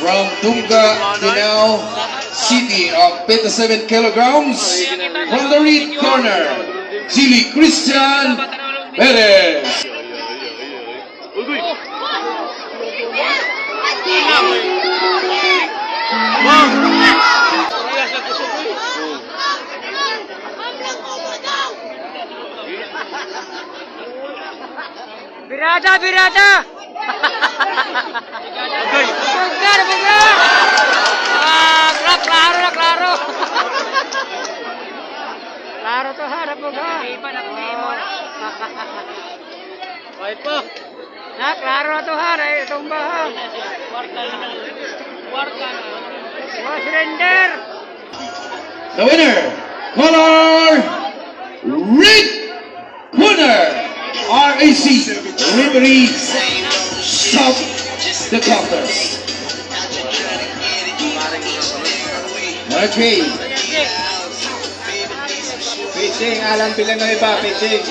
from Dunga, Tinao City of 57 kilograms. From the red corner, Chili Christian Perez. Birada, birada. Bugar, bugar. Klaro na, klaro. Klaro to harap bugar. Iba na mo na. Hoy po. Na, klaro to harap. Itong baha. Warka na. Surrender. The winner, color red corner, RAC Referee. Stop the contest. Okay. Pitching, Alan Villanueva, pitching.